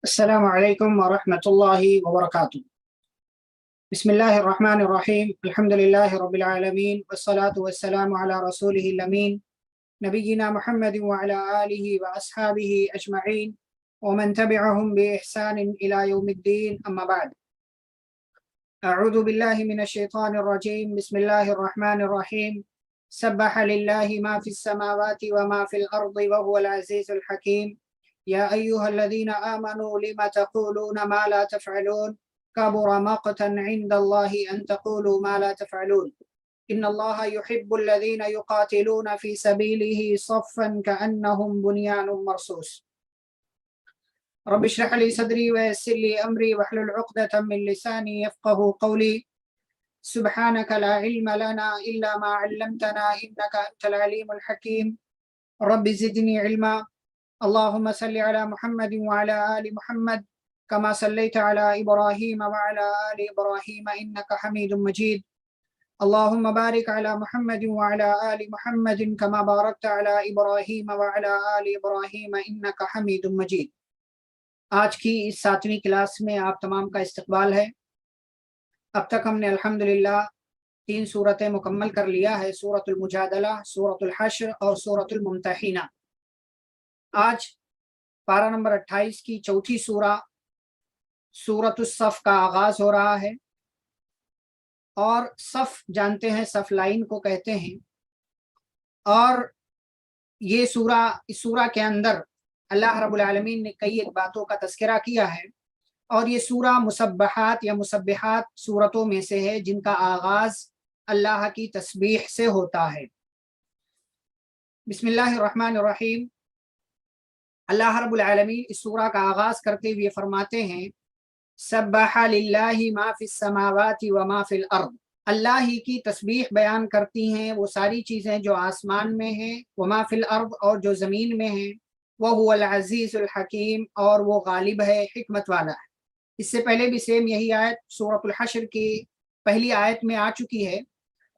السلام عليكم ورحمة الله وبركاته. بسم الله الرحمن الرحيم. الحمد لله رب العالمين والصلاة والسلام على رسوله الأمين نبينا محمد وعلى آله وأصحابه أجمعين ومن تبعهم بإحسان إلى يوم الدين. أما بعد، أعوذ بالله من الشيطان الرجيم. بسم الله الرحمن الرحيم. سبح لله ما في السماوات وما في الأرض وهو العزيز الحكيم. يا أيها الذين آمنوا لم تقولون ما لا تفعلون كبر مقتا عند الله أن تقولوا ما لا تفعلون إن الله يحب الذين يقاتلون في سبيله صفا كأنهم بنيان مرصوص. رب اشرح لي صدري ويسر لي أمري واحلل عقدة من لساني يفقه قولي. سبحانك لا علم لنا إلا ما علمتنا إنك أنت العليم الحكيم. رب زدني علما. اللهم صل على محمد وعلى آل محمد كما صليت على إبراهيم وعلى آل إبراهيم إنك حميد مجيد. اللهم بارك على محمد وعلى آل محمد كما باركت على إبراهيم وعلى آل إبراهيم إنك حميد مجيد. آج کی اس 7ویں کلاس میں آپ تمام کا استقبال ہے۔ اب تک ہم نے الحمدللہ 3 سورتیں مکمل کر لیا ہے، سورۃ المجادلہ، سورۃ الحشر اور سورۃ الممتحنہ۔ آج پارہ نمبر 28 کی چوتھی سورہ سورۃ الصف کا آغاز ہو رہا ہے، اور صف جانتے ہیں صف لائن کو کہتے ہیں، اور یہ سورہ اس سورہ کے اندر اللہ رب العالمین نے کئی ایک باتوں کا تذکرہ کیا ہے، اور یہ سورہ مسبحات یا مسبحات سورتوں میں سے ہے جن کا آغاز اللہ کی تسبیح سے ہوتا ہے۔ بسم اللہ الرحمن الرحیم۔ اللہ رب العالمین اس سورہ کا آغاز کرتے ہوئے فرماتے ہیں سبح للہ ما فی السماوات وما فی الارض۔ اللہ ہی کی تسبیح بیان کرتی ہیں وہ ساری چیزیں جو آسمان میں ہیں، وما فی الارض اور جو زمین میں ہیں، وہو العزیز الحکیم اور وہ غالب ہے، حکمت والا ہے۔ اس سے پہلے بھی سیم یہی آیت سورۃ الحشر کی پہلی آیت میں آ چکی ہے،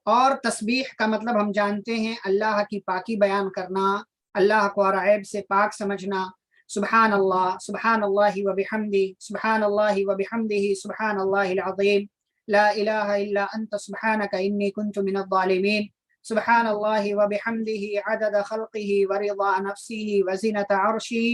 اور تسبیح کا مطلب ہم جانتے ہیں اللہ کی پاکی بیان کرنا، اللہ کو عیب سے پاک سمجھنا۔ سبحان اللہ وبحمدہ، سبحان اللہ وبحمدہ، سبحان اللہ العظیم، لا الہ الا انت سبحانک انی کنت من الظالمین، سبحان اللہ وبحمدہ عدد خلقہ ورضا نفسہ وزنۃ عرشہ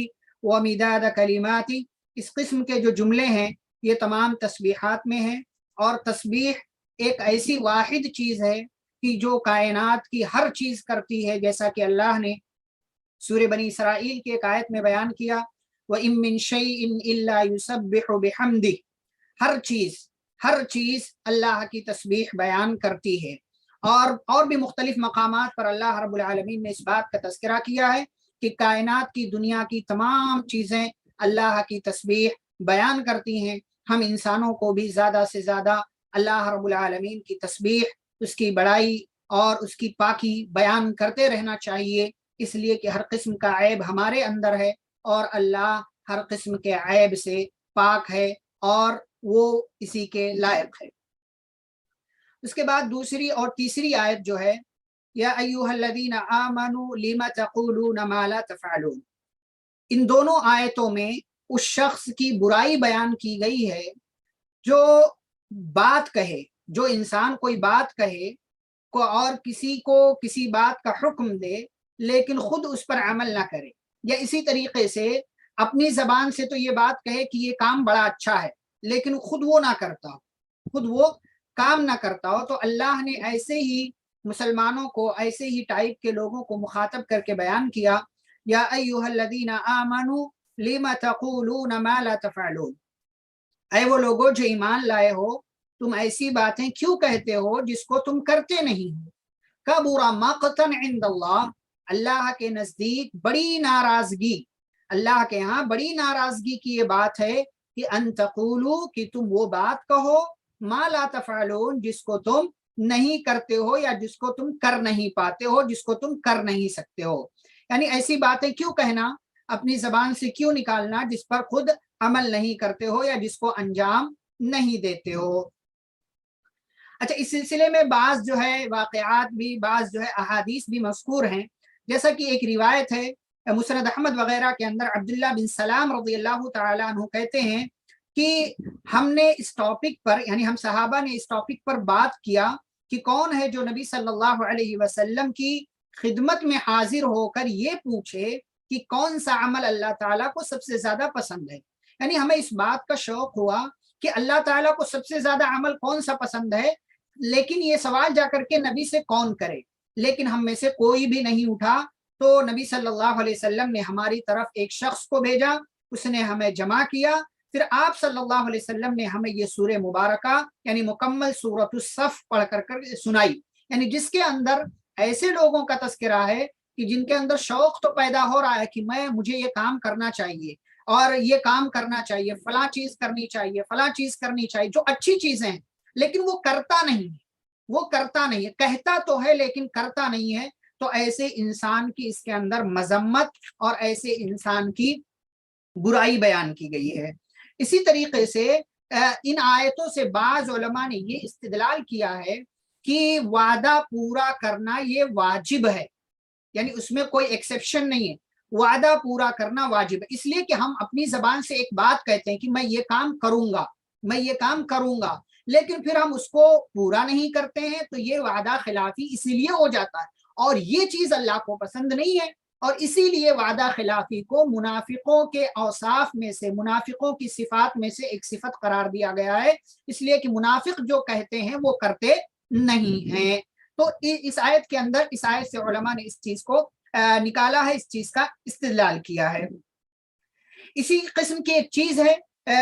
ومداد کلماتہ۔ اس قسم کے جو جملے ہیں یہ تمام تسبیحات میں ہیں، اور تسبیح ایک ایسی واحد چیز ہے کہ جو کائنات کی ہر چیز کرتی ہے، جیسا کہ اللہ نے سورہ بنی اسرائیل کی ایک آیت میں بیان کیا وَإِن مِّن شَيْءٍ إِلَّا يُسَبِّحُ بِحَمْدِهِ۔ ہر چیز اللہ کی تسبیح بیان کرتی ہے، اور بھی مختلف مقامات پر اللہ رب العالمین نے اس بات کا تذکرہ کیا ہے کہ کائنات کی دنیا کی تمام چیزیں اللہ کی تسبیح بیان کرتی ہیں۔ ہم انسانوں کو بھی زیادہ سے زیادہ اللہ رب العالمین کی تسبیح، اس کی بڑائی اور اس کی پاکی بیان کرتے رہنا چاہیے، اس لیے کہ ہر قسم کا عیب ہمارے اندر ہے، اور اللہ ہر قسم کے عیب سے پاک ہے اور وہ اسی کے لائق ہے۔ اس کے بعد دوسری اور تیسری آیت جو ہے یا ایھا الذین آمنوا لم تقولون ما لا تفعلون، ان دونوں آیتوں میں اس شخص کی برائی بیان کی گئی ہے جو بات کہے، جو انسان کوئی بات کہے اور کسی کو کسی بات کا حکم دے لیکن خود اس پر عمل نہ کرے، یا اسی طریقے سے اپنی زبان سے تو یہ بات کہے کہ یہ کام بڑا اچھا ہے لیکن خود وہ نہ کرتا ہو، خود وہ کام نہ کرتا ہو۔ تو اللہ نے ایسے ہی مسلمانوں کو، ایسے ہی ٹائپ کے لوگوں کو مخاطب کر کے بیان کیا یا ایھا الذین آمنوا لم تقولون ما لا تفعلون، اے وہ لوگوں جو ایمان لائے ہو، تم ایسی باتیں کیوں کہتے ہو جس کو تم کرتے نہیں ہو۔ کبر مقتا عند اللہ، اللہ کے نزدیک بڑی ناراضگی، اللہ کے ہاں بڑی ناراضگی کی یہ بات ہے کہ ان تقولوا، کہ تم وہ بات کہو، ما لا تفعلون، جس کو تم نہیں کرتے ہو یا جس کو تم کر نہیں پاتے ہو، جس کو تم کر نہیں سکتے ہو۔ یعنی ایسی باتیں کیوں کہنا، اپنی زبان سے کیوں نکالنا جس پر خود عمل نہیں کرتے ہو یا جس کو انجام نہیں دیتے ہو۔ اچھا، اس سلسلے میں بعض جو ہے واقعات بھی، بعض جو ہے احادیث بھی مذکور ہیں، جیسا کہ ایک روایت ہے مسند احمد وغیرہ کے اندر عبداللہ بن سلام رضی اللہ تعالی عنہ کہتے ہیں کہ ہم نے اس ٹاپک پر، یعنی ہم صحابہ نے اس ٹاپک پر بات کیا کہ کون ہے جو نبی صلی اللہ علیہ وسلم کی خدمت میں حاضر ہو کر یہ پوچھے کہ کون سا عمل اللہ تعالیٰ کو سب سے زیادہ پسند ہے. یعنی ہمیں اس بات کا شوق ہوا کہ اللہ تعالیٰ کو سب سے زیادہ عمل کون سا پسند ہے، لیکن یہ سوال جا کر کے نبی سے کون کرے، لیکن ہم میں سے کوئی بھی نہیں اٹھا. تو نبی صلی اللہ علیہ وسلم نے ہماری طرف ایک شخص کو بھیجا، اس نے ہمیں جمع کیا، پھر آپ صلی اللہ علیہ وسلم نے ہمیں یہ سورہ مبارکہ یعنی مکمل سورۃ الصف پڑھ کر سنائی، یعنی جس کے اندر ایسے لوگوں کا تذکرہ ہے کہ جن کے اندر شوق تو پیدا ہو رہا ہے کہ مجھے یہ کام کرنا چاہیے اور یہ کام کرنا چاہیے، فلاں چیز کرنی چاہیے، فلاں چیز کرنی چاہیے، جو اچھی چیزیں ہیں، لیکن وہ کرتا نہیں ہے، وہ کرتا نہیں ہے، کہتا تو ہے لیکن کرتا نہیں ہے. تو ایسے انسان کی اس کے اندر مذمت اور ایسے انسان کی برائی بیان کی گئی ہے. اسی طریقے سے ان آیتوں سے بعض علماء نے یہ استدلال کیا ہے کہ وعدہ پورا کرنا یہ واجب ہے، یعنی اس میں کوئی ایکسیپشن نہیں ہے، وعدہ پورا کرنا واجب ہے. اس لیے کہ ہم اپنی زبان سے ایک بات کہتے ہیں کہ میں یہ کام کروں گا، میں یہ کام کروں گا، لیکن پھر ہم اس کو پورا نہیں کرتے ہیں، تو یہ وعدہ خلافی اسی لیے ہو جاتا ہے، اور یہ چیز اللہ کو پسند نہیں ہے. اور اسی لیے وعدہ خلافی کو منافقوں کے اوصاف میں سے، منافقوں کی صفات میں سے ایک صفت قرار دیا گیا ہے، اس لیے کہ منافق جو کہتے ہیں وہ کرتے نہیں ہیں. تو اس آیت کے اندر، اس آیت سے علماء نے اس چیز کو نکالا ہے، اس چیز کا استدلال کیا ہے. اسی قسم کی ایک چیز ہے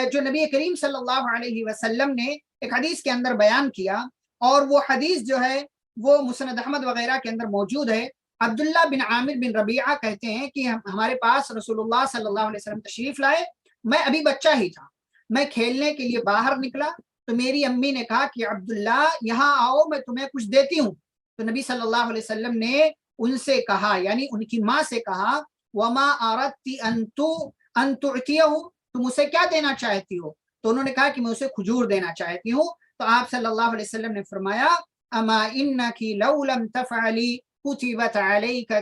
جو نبی کریم صلی اللہ علیہ وسلم نے ایک حدیث کے اندر بیان کیا، اور وہ حدیث جو ہے وہ مسند احمد وغیرہ کے اندر موجود ہے. عبداللہ بن عامر بن ربیعہ کہتے ہیں کہ ہمارے پاس رسول اللہ صلی اللہ علیہ وسلم تشریف لائے، میں ابھی بچہ ہی تھا، میں کھیلنے کے لیے باہر نکلا تو میری امی نے کہا کہ عبداللہ یہاں آؤ، میں تمہیں کچھ دیتی ہوں. تو نبی صلی اللہ علیہ وسلم نے ان سے کہا، یعنی ان کی ماں سے کہا، وما اردت ان تعطیہ، تم اسے کیا دینا چاہتی ہو؟ تو انہوں نے کہا کہ میں اسے کھجور دینا چاہتی ہوں. تو آپ صلی اللہ علیہ وسلم نے فرمایا، اما انکی لو لم تفعلی کتبت علیک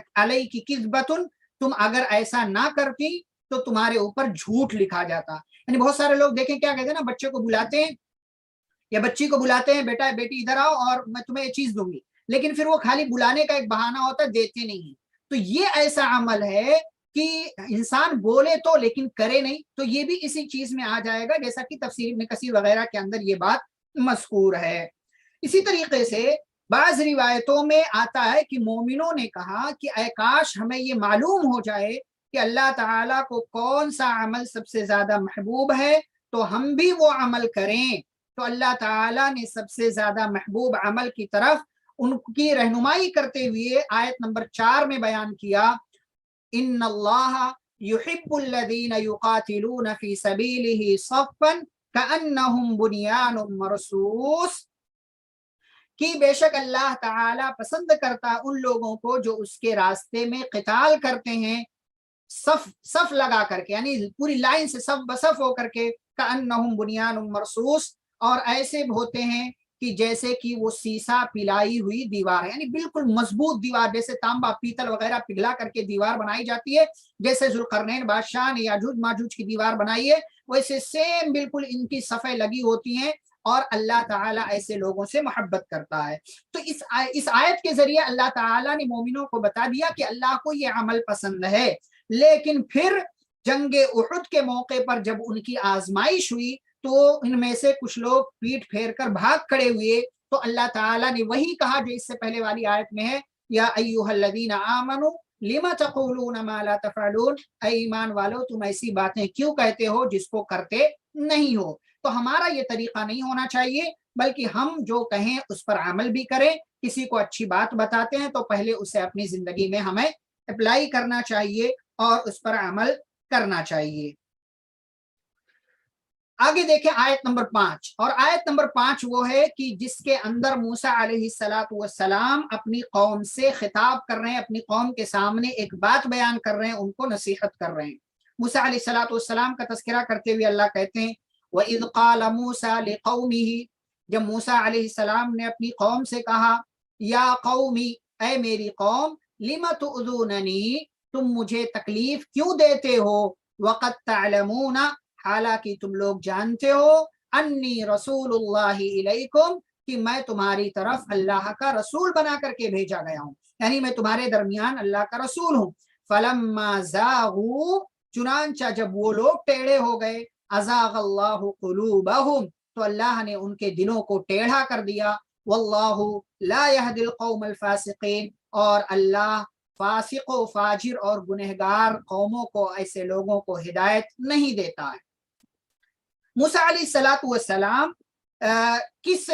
کذبۃ، تم اگر ایسا نہ کرتی تو تمہارے اوپر جھوٹ لکھا جاتا. یعنی بہت سارے لوگ دیکھیں کیا کہتے ہیں نا، بچے کو بلاتے ہیں یا بچی کو بلاتے ہیں، بیٹا بیٹی ادھر آؤ اور میں تمہیں یہ چیز دوں گی، لیکن پھر وہ خالی بلانے کا ایک بہانہ ہوتا ہے، دیتے نہیں ہیں. تو یہ ایسا عمل ہے کہ انسان بولے تو لیکن کرے نہیں، تو یہ بھی اسی چیز میں آ جائے گا، جیسا کہ تفسیر ابن کثیر وغیرہ کے اندر یہ بات مذکور ہے. اسی طریقے سے بعض روایتوں میں آتا ہے کہ مومنوں نے کہا کہ اے کاش ہمیں یہ معلوم ہو جائے کہ اللہ تعالیٰ کو کون سا عمل سب سے زیادہ محبوب ہے تو ہم بھی وہ عمل کریں. تو اللہ تعالیٰ نے سب سے زیادہ محبوب عمل کی طرف ان کی رہنمائی کرتے ہوئے آیت نمبر 4 میں بیان کیا، ان اللہ یحب الذین یقاتلون فی سبیلہ صفا کأنہم بنیان مرصوص، کہ بے شک اللہ تعالیٰ پسند کرتا ان لوگوں کو جو اس کے راستے میں قتال کرتے ہیں، صف لگا کر کے، یعنی پوری لائن سے صف بصف ہو کر کے، کأنہم بنیان مرصوص، اور ایسے ہوتے ہیں کہ جیسے کہ وہ سیسا پلائی ہوئی دیوار ہے، یعنی بالکل مضبوط دیوار، جیسے تانبا پیتل وغیرہ پگھلا کر کے دیوار بنائی جاتی ہے، جیسے ذوالقرنین بادشاہ نے یاجوج ماجوج کی دیوار بنائی ہے، ویسے سیم بالکل ان کی صفیں لگی ہوتی ہیں، اور اللہ تعالیٰ ایسے لوگوں سے محبت کرتا ہے. تو اس آیت کے ذریعے اللہ تعالیٰ نے مومنوں کو بتا دیا کہ اللہ کو یہ عمل پسند ہے. لیکن پھر جنگ احد کے موقع پر جب ان کی آزمائش ہوئی تو ان میں سے کچھ لوگ پیٹ پھیر کر بھاگ کھڑے ہوئے، تو اللہ تعالیٰ نے وہی کہا جو اس سے پہلے والی آیت میں ہے، یا ایھا الذین آمنوا لم تقولون ما لا تفعلون، اے ایمان والو تم ایسی باتیں کیوں کہتے ہو جس کو کرتے نہیں ہو. تو ہمارا یہ طریقہ نہیں ہونا چاہیے، بلکہ ہم جو کہیں اس پر عمل بھی کریں. کسی کو اچھی بات بتاتے ہیں تو پہلے اسے اپنی زندگی میں ہمیں اپلائی کرنا چاہیے اور اس پر عمل کرنا چاہیے. آگے دیکھیں آیت نمبر 5، اور آیت نمبر 5 وہ ہے کہ جس کے اندر موسیٰ علیہ السلام اپنی قوم سے خطاب کر رہے ہیں، اپنی قوم کے سامنے ایک بات بیان کر رہے ہیں، ان کو نصیحت کر رہے ہیں. موسیٰ علیہ السلام کا تذکرہ کرتے ہوئے اللہ کہتے ہیں، وَإِذْ قَالَ مُوسَىٰ لِقَوْمِهِ، جب موسیٰ علیہ السلام نے اپنی قوم سے کہا، یا قومی، اے میری قوم، لِمَ تُؤْذُونَنِی، تم مجھے تکلیف کیوں دیتے ہو؟ وقد تعلمون، حالانکہ تم لوگ جانتے ہو، انی رسول اللہ الیکم، کہ میں تمہاری طرف اللہ کا رسول بنا کر کے بھیجا گیا ہوں، یعنی میں تمہارے درمیان اللہ کا رسول ہوں۔ فلما زاغوا، چنانچہ جب وہ لوگ ٹیڑھے ہو گئے، ازاغ اللہ قلوبہم، تو اللہ نے ان کے دلوں کو ٹیڑھا کر دیا، واللہ لا یہدی القوم الفاسقین، اور اللہ فاسق و فاجر اور گنہگار قوموں کو، ایسے لوگوں کو ہدایت نہیں دیتا ہے۔ موسیٰ علیہ السلام کس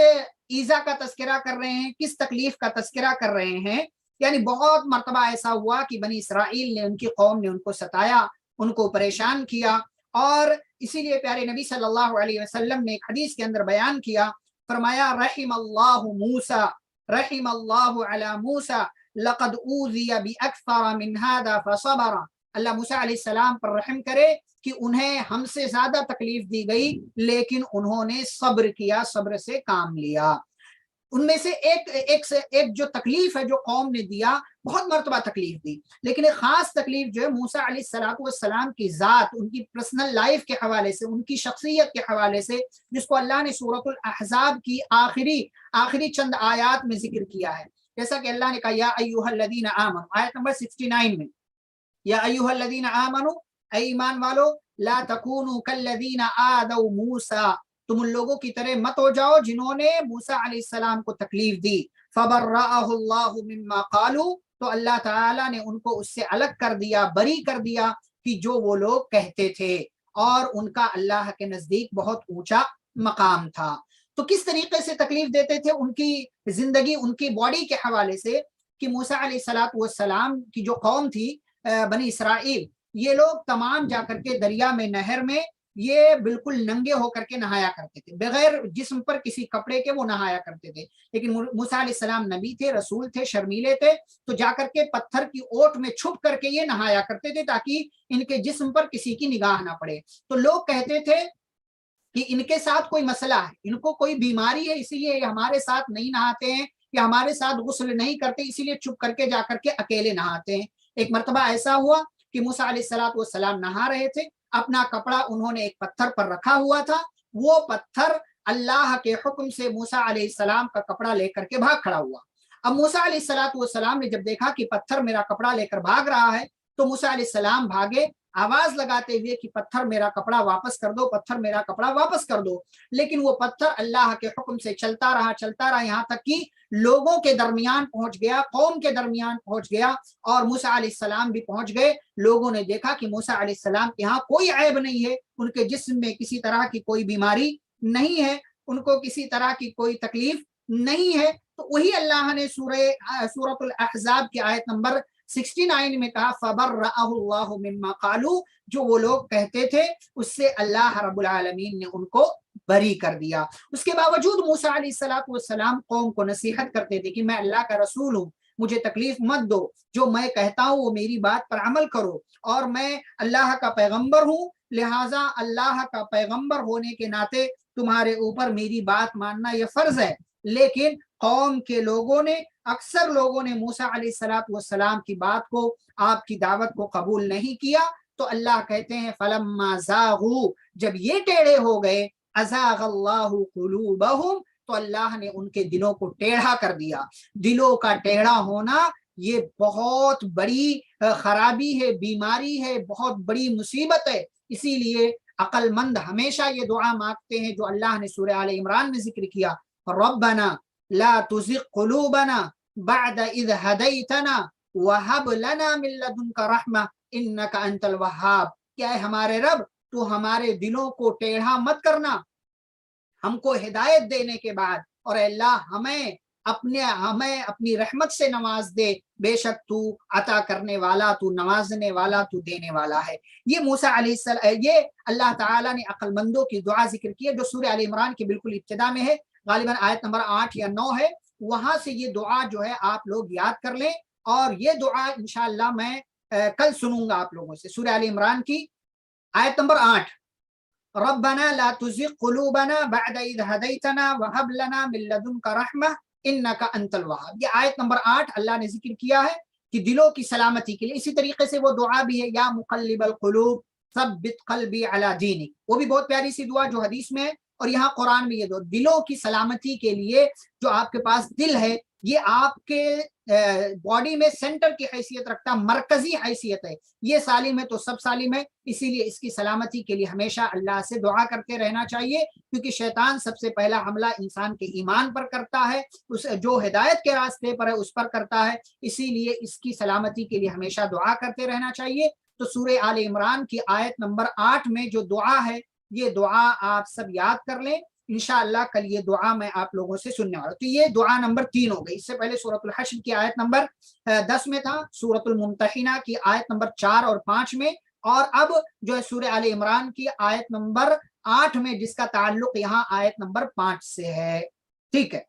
ایذا کا تذکرہ کر رہے ہیں، کس تکلیف کا تذکرہ کر رہے ہیں؟ یعنی بہت مرتبہ ایسا ہوا کہ بنی اسرائیل نے، ان کی قوم نے ان کو ستایا، ان کو پریشان کیا، اور اسی لیے پیارے نبی صلی اللہ علیہ وسلم نے ایک حدیث کے اندر بیان کیا، فرمایا رحم اللہ موسیٰ، رحم اللہ علی موسیٰ لقد اوذی باکثر من هذا فصبر، اللہ موسیٰ علیہ السلام پر رحم کرے کہ انہیں ہم سے زیادہ تکلیف دی گئی لیکن انہوں نے صبر کیا، صبر سے کام لیا۔ ان میں سے ایک جو تکلیف ہے جو قوم نے دیا، بہت مرتبہ تکلیف دی، لیکن ایک خاص تکلیف جو ہے موسیٰ علیہ السلام کی ذات، ان کی پرسنل لائف کے حوالے سے، ان کی شخصیت کے حوالے سے، جس کو اللہ نے سورۃ الاحزاب کی آخری چند آیات میں ذکر کیا ہے، جیسا کہ اللہ نے کہا یا ایھا الذین آمنوا، آیت نمبر 69 میں، یا ایھا الذین آمنوا، اے ایمان والو، لا تکونوا کالذین آذوا موسیٰ، تم ان لوگوں کی طرح مت ہو جاؤ جنہوں نے موسیٰ علیہ السلام کو تکلیف دی، فبرأہ اللہ مما قالوا، تو اللہ تعالیٰ نے ان کو اس سے الگ کر دیا، بری کر دیا کہ جو وہ لوگ کہتے تھے، اور ان کا اللہ کے نزدیک بہت اونچا مقام تھا۔ تو کس طریقے سے تکلیف دیتے تھے ان کی زندگی، ان کی باڈی کے حوالے سے، کہ موسیٰ علیہ السلام کی جو قوم تھی بنی اسرائیل، یہ لوگ تمام جا کر کے دریا میں، نہر میں، یہ بالکل ننگے ہو کر کے نہایا کرتے تھے، بغیر جسم پر کسی کپڑے کے وہ نہایا کرتے تھے، لیکن موسیٰ علیہ السلام نبی تھے، رسول تھے، شرمیلے تھے، تو جا کر کے پتھر کی اوٹ میں چھپ کر کے یہ نہایا کرتے تھے تاکہ ان کے جسم پر کسی کی نگاہ نہ پڑے۔ تو لوگ کہتے تھے کہ ان کے ساتھ کوئی مسئلہ ہے، ان کو کوئی بیماری ہے، اسی لیے یہ ہمارے ساتھ نہیں نہاتے ہیں، یا ہمارے ساتھ غسل نہیں کرتے، اسی لیے چھپ کر کے جا کر کے اکیلے نہاتے ہیں۔ ایک مرتبہ ایسا ہوا کہ موسیٰ علیہ السلام نہا رہے تھے، اپنا کپڑا انہوں نے ایک پتھر پر رکھا ہوا تھا، وہ پتھر اللہ کے حکم سے موسیٰ علیہ السلام کا کپڑا لے کر کے بھاگ کھڑا ہوا۔ اب موسیٰ علیہ السلام نے جب دیکھا کہ پتھر میرا کپڑا لے کر بھاگ رہا ہے، تو موسیٰ علیہ السلام بھاگے آواز لگاتے ہوئے کہ پتھر میرا کپڑا واپس کر دو، پتھر میرا کپڑا واپس کر دو، لیکن وہ پتھر اللہ کے حکم سے چلتا رہا یہاں تک کہ لوگوں کے درمیان پہنچ گیا، قوم کے درمیان پہنچ گیا، اور موسیٰ علیہ السلام بھی پہنچ گئے۔ لوگوں نے دیکھا کہ موسیٰ علیہ السلام کے یہاں کوئی عیب نہیں ہے، ان کے جسم میں کسی طرح کی کوئی بیماری نہیں ہے، ان کو کسی طرح کی کوئی تکلیف نہیں ہے۔ تو وہی اللہ نے سورۃ الاحزاب کی آیت نمبر 69 میں کہا فبرأہ اللہ مما قالوا، جو وہ لوگ کہتے تھے اس سے اللہ رب العالمین نے ان کو بری کر دیا۔ اس کے باوجود موسیٰ علیہ السلام قوم کو نصیحت کرتے تھے کہ میں اللہ کا رسول ہوں، مجھے تکلیف مت دو، جو میں کہتا ہوں وہ میری بات پر عمل کرو، اور میں اللہ کا پیغمبر ہوں، لہٰذا اللہ کا پیغمبر ہونے کے ناطے تمہارے اوپر میری بات ماننا یہ فرض ہے۔ لیکن قوم کے لوگوں نے، اکثر لوگوں نے موسیٰ علیہ السلام کی بات کو، آپ کی دعوت کو قبول نہیں کیا، تو اللہ کہتے ہیں فلما زاغوا، جب یہ ٹیڑھے ہو گئے، ازاغ اللہ قلوبہم، تو اللہ نے ان کے دلوں کو ٹیڑھا کر دیا۔ دلوں کا ٹیڑھا ہونا یہ بہت بڑی خرابی ہے، بیماری ہے، بہت بڑی مصیبت ہے۔ اسی لیے عقل مند ہمیشہ یہ دعا مانگتے ہیں جو اللہ نے سورہ آل عمران میں ذکر کیا، ربنا لا تزغ قلوبنا بعد اذ ہدیتنا وہب لنا من لدنک رحمہ انک انت الوہاب، کیا ہے ہمارے رب تو ہمارے دلوں کو ٹیڑھا مت کرنا ہم کو ہدایت دینے کے بعد، اور اللہ ہمیں اپنی رحمت سے نواز دے، بے شک تو عطا کرنے والا، تو نوازنے والا، تو دینے والا ہے۔ یہ موسیٰ علیہ السلام، یہ اللہ تعالیٰ نے عقل مندوں کی دعا ذکر کی ہے جو سورہ آل عمران کے بالکل ابتدا میں ہے، غالباً آیت نمبر 8 یا 9 ہے، وہاں سے یہ دعا جو ہے آپ لوگ یاد کر لیں، اور یہ دعا انشاءاللہ میں کل سنوں گا آپ لوگوں سے۔ سورہ آل عمران کی آیت نمبر 8، ربنا لا تزغ قلوبنا بعد اذ ہدیتنا وہب لنا من لدنک رحمہ انک انت الوہاب، یہ آیت نمبر 8 اللہ نے ذکر کیا ہے کہ دلوں کی سلامتی کے لیے. اسی طریقے سے وہ دعا بھی ہے یا مقلب القلوب ثبت قلبی علی دینک، وہ بھی بہت پیاری سی دعا جو حدیث میں ہے اور یہاں قرآن میں. یہ دو دلوں کی سلامتی کے لیے جو آپ کے پاس دل ہے یہ آپ کے باڈی میں سینٹر کی حیثیت رکھتا، مرکزی حیثیت ہے. یہ سالم ہے تو سب سالم ہے، اسی لیے اس کی سلامتی کے لیے ہمیشہ اللہ سے دعا کرتے رہنا چاہیے، کیونکہ شیطان سب سے پہلا حملہ انسان کے ایمان پر کرتا ہے، اس جو ہدایت کے راستے پر ہے اس پر کرتا ہے. اسی لیے اس کی سلامتی کے لیے ہمیشہ دعا کرتے رہنا چاہیے. تو سورہ آل عمران کی آیت نمبر 8 میں جو دعا ہے یہ دعا آپ سب یاد کر لیں. انشاءاللہ کل یہ دعا میں آپ لوگوں سے سننے والا. تو یہ دعا نمبر 3 ہو گئی. اس سے پہلے سورۃ الحشر کی آیت نمبر 10 میں تھا، سورۃ الممتحنہ کی آیت نمبر 4 اور 5 میں، اور اب جو ہے سورہ آل عمران کی آیت نمبر 8 میں، جس کا تعلق یہاں آیت نمبر 5 سے ہے. ٹھیک ہے.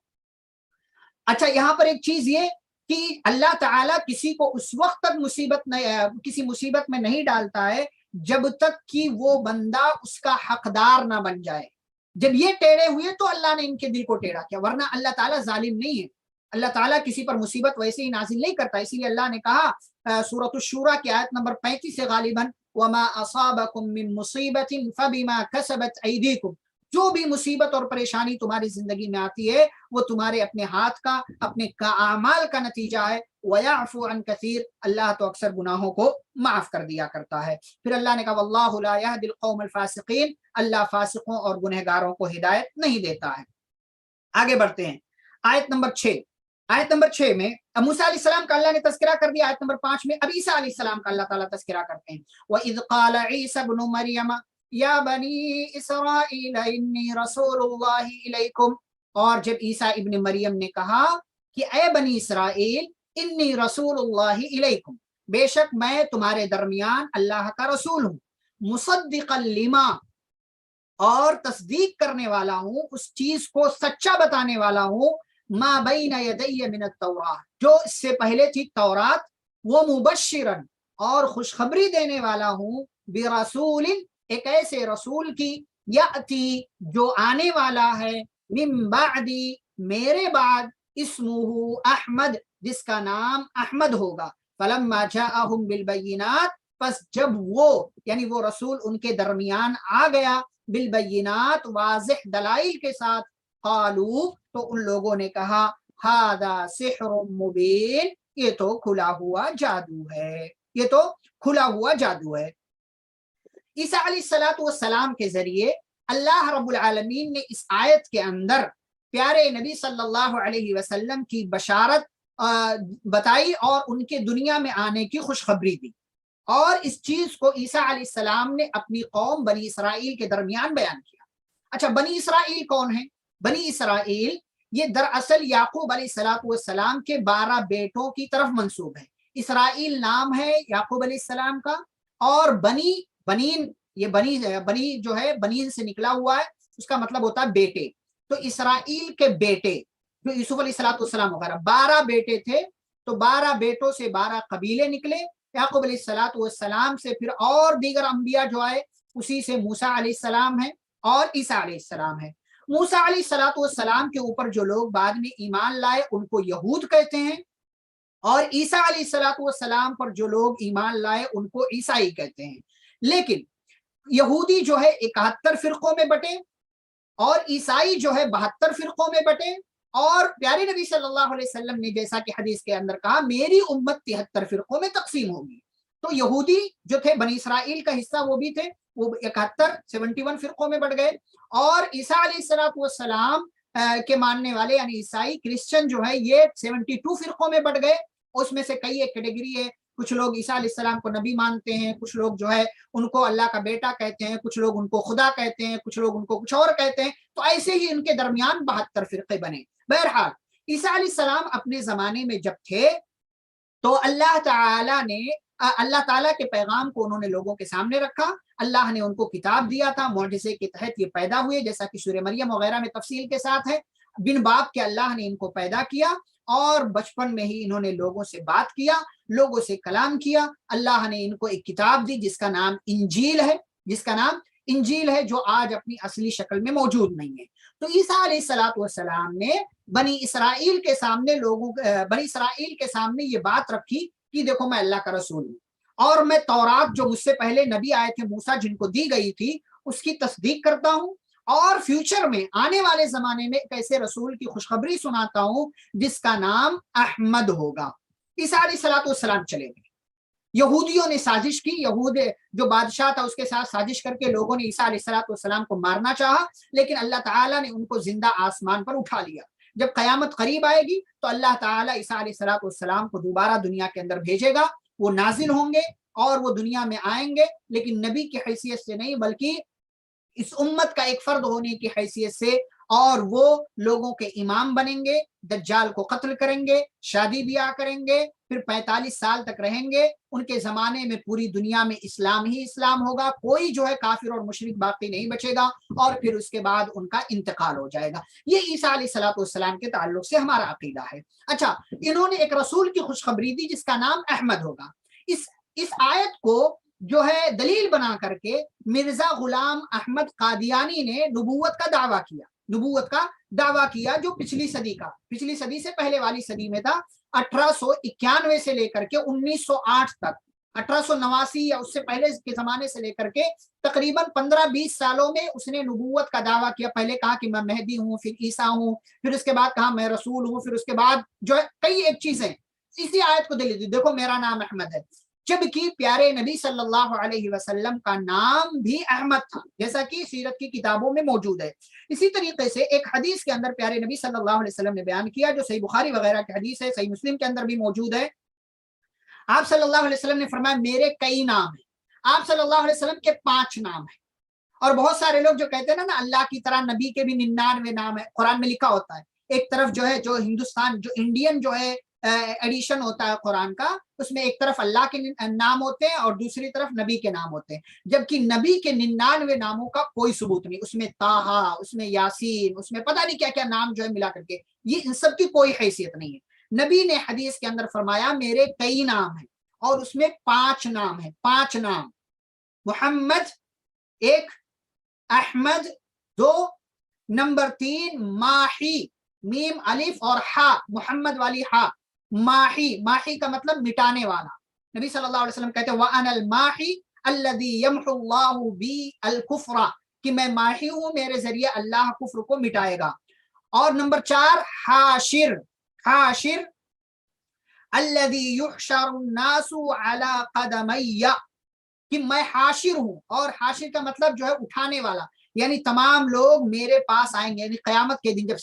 اچھا یہاں پر ایک چیز یہ کہ اللہ تعالیٰ کسی کو اس وقت تک کسی مصیبت میں نہیں ڈالتا ہے جب تک کہ وہ بندہ اس کا حقدار نہ بن جائے. جب یہ ٹیڑے ہوئے تو اللہ نے ان کے دل کو ٹیڑھا کیا، ورنہ اللہ تعالیٰ ظالم نہیں ہے. اللہ تعالیٰ کسی پر مصیبت ویسے ہی نازل نہیں کرتا. اسی لیے اللہ نے کہا سورۃ الشورى کی آیت نمبر 35 سے غالباً وَمَا أَصَابَكُم مِّن مُّصِيبَةٍ فَبِمَا كَسَبَتْ أَيْدِيكُمْ، جو بھی مصیبت اور پریشانی تمہاری زندگی میں آتی ہے وہ تمہارے اپنے ہاتھ کا، اپنے اعمال کا نتیجہ ہے. وَيَعْفُو عَن كَثِيرٍ، اللہ تو اکثر گناہوں کو معاف کر دیا کرتا ہے. پھر اللہ نے کہا وَاللَّهُ لَا يَهْدِي الْقَوْمَ الْفَاسِقِينَ، اللہ فاسقوں اور گنہگاروں کو ہدایت نہیں دیتا ہے. آگے بڑھتے ہیں. آیت نمبر 6. آیت نمبر 6 میں موسیٰ علیہ السلام کا اللہ نے تذکرہ کر دیا. آیت نمبر 5 میں اب عیسیٰ علیہ السلام کا اللہ تعالیٰ تذکرہ کرتے ہیں. وَإِذْ قَالَ عِيسَى ابْنُ مَرْيَمَ یا بنی اسرائیل انی رسول اللہ علیکم، اور جب عیسیٰ ابن مریم نے کہا کہ اے بنی اسرائیل انی رسول اللہ علیکم، بے شک میں تمہارے درمیان اللہ کا رسول ہوں، مصدقا لما، اور تصدیق کرنے والا ہوں، اس چیز کو سچا بتانے والا ہوں، ما بین یدی من التوراۃ، جو اس سے پہلے تھی تورات، وہ مبشرا، اور خوشخبری دینے والا ہوں، برسول، ایک ایسے رسول کی، یاتی، جو آنے والا ہے، من بعدی، میرے بعد، اسمہ احمد، جس کا نام احمد ہوگا. فلما جاءہم بالبینات، پس جب وہ یعنی وہ رسول ان کے درمیان آ گیا، بالبینات، واضح دلائل کے ساتھ، قالو، تو ان لوگوں نے کہا ھذا سحر مبین، یہ تو کھلا ہوا جادو ہے، یہ تو کھلا ہوا جادو ہے. عیسیٰ علیہ السلام کے ذریعے اللہ رب العالمین نے اس آیت کے اندر پیارے نبی صلی اللہ علیہ وسلم کی بشارت بتائی اور ان کے دنیا میں آنے کی خوشخبری دی، اور اس چیز کو عیسیٰ علیہ السلام نے اپنی قوم بنی اسرائیل کے درمیان بیان کیا. اچھا بنی اسرائیل کون ہیں؟ بنی اسرائیل یہ دراصل یعقوب علیہ السلام کے 12 بیٹوں کی طرف منسوب ہے. اسرائیل نام ہے یعقوب علیہ السلام کا، اور بنین، یہ بنی جو ہے بنین سے نکلا ہوا ہے، اس کا مطلب ہوتا ہے بیٹے. تو اسرائیل کے بیٹے جو یوسف علیہ السلام وغیرہ 12 بیٹے تھے، تو 12 بیٹوں سے 12 قبیلے نکلے. یعقوب علیہ السلام سے پھر اور دیگر انبیاء جو آئے، اسی سے موسیٰ علیہ السلام ہے اور عیسیٰ علیہ السلام ہے. موسیٰ علیہ السلام کے اوپر جو لوگ بعد میں ایمان لائے ان کو یہود کہتے ہیں، اور عیسیٰ علیہ السلام پر جو لوگ ایمان لائے ان کو عیسائی کہتے ہیں. لیکن یہودی جو ہے 71 فرقوں میں بٹے، اور عیسائی جو ہے 72 فرقوں میں بٹے، اور پیارے نبی صلی اللہ علیہ وسلم نے جیسا کہ حدیث کے اندر کہا میری امت 73 فرقوں میں تقسیم ہوگی. تو یہودی جو تھے بنی اسرائیل کا حصہ وہ بھی تھے، وہ 71 فرقوں میں بٹ گئے، اور عیسیٰ علیہ السلام کے ماننے والے یعنی عیسائی کرسچن جو ہے یہ 72 فرقوں میں بٹ گئے. اس میں سے کئی ایک کیٹیگری ہے، کچھ لوگ عیسیٰ علیہ السلام کو نبی مانتے ہیں، کچھ لوگ جو ہے ان کو اللہ کا بیٹا کہتے ہیں، کچھ لوگ ان کو خدا کہتے ہیں، کچھ لوگ ان کو کچھ اور کہتے ہیں. تو ایسے ہی ان کے درمیان 72 فرقے بنے. بہرحال عیسیٰ علیہ السلام اپنے زمانے میں جب تھے تو اللہ تعالیٰ کے پیغام کو انہوں نے لوگوں کے سامنے رکھا. اللہ نے ان کو کتاب دیا تھا، معجزے کے تحت یہ پیدا ہوئے، جیسا کہ سورہ مریم وغیرہ میں تفصیل کے ساتھ ہے. بن باپ کے اللہ نے ان کو پیدا کیا، اور بچپن میں ہی انہوں نے لوگوں سے بات کیا، لوگوں سے کلام کیا. اللہ نے ان کو ایک کتاب دی جس کا نام انجیل ہے، جو آج اپنی اصلی شکل میں موجود نہیں ہے. تو عیسیٰ علیہ السلام نے بنی اسرائیل کے سامنے یہ بات رکھی کہ دیکھو میں اللہ کا رسول ہوں اور میں تورات جو مجھ سے پہلے نبی آئے تھے موسیٰ جن کو دی گئی تھی اس کی تصدیق کرتا ہوں اور فیوچر میں آنے والے زمانے میں ایک ایسے رسول کی خوشخبری سناتا ہوں جس کا نام احمد ہوگا۔ عیسیٰ علیہ الصلوۃ والسلام چلے گئے، یہودیوں نے سازش کی، یہود جو بادشاہ تھا اس کے ساتھ سازش کر کے لوگوں نے عیسیٰ علیہ الصلوۃ والسلام کو مارنا چاہا، لیکن اللہ تعالیٰ نے ان کو زندہ آسمان پر اٹھا لیا۔ جب قیامت قریب آئے گی تو اللہ تعالیٰ عیسیٰ علیہ الصلوۃ والسلام کو دوبارہ دنیا کے اندر بھیجے گا، وہ نازل ہوں گے اور وہ دنیا میں آئیں گے، لیکن نبی کی حیثیت سے نہیں بلکہ اس امت کا ایک فرد ہونے کی حیثیت سے، اور وہ لوگوں کے امام بنیں گے، دجال کو قتل کریں گے، شادی بیاہ کریں گے، پھر 45 سال تک رہیں گے۔ ان کے زمانے میں پوری دنیا میں اسلام ہی اسلام ہوگا، کوئی جو ہے کافر اور مشرک باقی نہیں بچے گا، اور پھر اس کے بعد ان کا انتقال ہو جائے گا۔ یہ عیسیٰ علیہ الصلوۃ والسلام کے تعلق سے ہمارا عقیدہ ہے۔ اچھا، انہوں نے ایک رسول کی خوشخبری دی جس کا نام احمد ہوگا۔ اس آیت کو جو ہے دلیل بنا کر کے مرزا غلام احمد قادیانی نے نبوت کا دعویٰ کیا جو پچھلی صدی سے پہلے والی صدی میں تھا، 1891 سے لے کر کے 1908 تک، 1889 یا اس سے پہلے کے زمانے سے لے کر کے تقریباً 15-20 سالوں میں اس نے نبوت کا دعویٰ کیا۔ پہلے کہا کہ میں مہدی ہوں، پھر عیسیٰ ہوں، پھر اس کے بعد کہا میں رسول ہوں، پھر اس کے بعد جو ہے کئی ایک چیزیں اسی آیت کو دلیل دی، دیکھو میرا نام احمد ہے، جبکہ پیارے نبی صلی اللہ علیہ وسلم کا نام بھی احمد تھا، جیسا کہ سیرت کی کتابوں میں موجود ہے۔ اسی طریقے سے ایک حدیث کے اندر پیارے نبی صلی اللہ علیہ وسلم نے بیان کیا، جو صحیح بخاری وغیرہ کی حدیث ہے، صحیح مسلم کے اندر بھی موجود ہے۔ آپ صلی اللہ علیہ وسلم نے فرمایا میرے کئی نام ہیں، آپ صلی اللہ علیہ وسلم کے 5 نام ہیں۔ اور بہت سارے لوگ جو کہتے ہیں نا اللہ کی طرح نبی کے بھی 99 نام ہے، قرآن میں لکھا ہوتا ہے۔ ایک طرف جو ہے جو ہندوستان جو انڈین جو ہے ایڈیشن ہوتا ہے قرآن کا، اس میں ایک طرف اللہ کے نام ہوتے ہیں اور دوسری طرف نبی کے نام ہوتے ہیں، جبکہ نبی کے 99 ناموں کا کوئی ثبوت نہیں، اس میں طٰہٰ، اس میں یاسین، اس میں پتہ نہیں کیا کیا نام جو ہے ملا کر کے، یہ ان سب کی کوئی حیثیت نہیں ہے۔ نبی نے حدیث کے اندر فرمایا میرے کئی نام ہیں، اور اس میں 5 نام ہیں، 5 نام، محمد 1، احمد 2، نمبر 3 ماہی، میم الف اور ہا، محمد والی ہا، ماہی کا مطلب مٹانے والا۔ نبی صلی اللہ علیہ وسلم کہتے ہیں وَأَنَا الْمَاحِي الَّذِي يَمْحُو اللَّهُ بِي الْكُفْرَ، کہ میں ماہی ہوں، میرے ذریعے اللہ کفر کو مٹائے گا۔ اور نمبر 4 حاشر الَّذِي يُحْشَرُ النَّاسُ عَلَى قَدَمَيَّ، کہ میں حاشر ہوں، اور حاشر کا مطلب جو ہے اٹھانے والا، یعنی تمام لوگ میرے پاس آئیں گے، یعنی قیامت کے دن جب